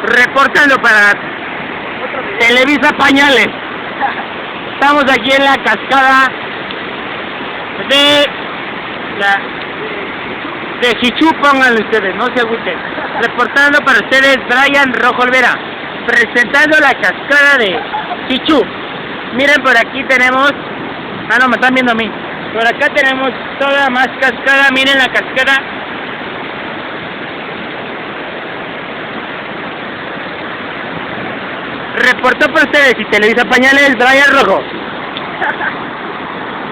Reportando para Televisa Pañales. Estamos aquí en la cascada de Sichú, pónganlo ustedes, no se agüiten. Reportando para ustedes Brian Rojo Olvera, presentando la cascada de Sichú. Miren, por aquí tenemos, no, me están viendo a mí. Por acá tenemos toda más cascada, miren la cascada. Reportó para ustedes y Televisa Pañales, Brian Rojo.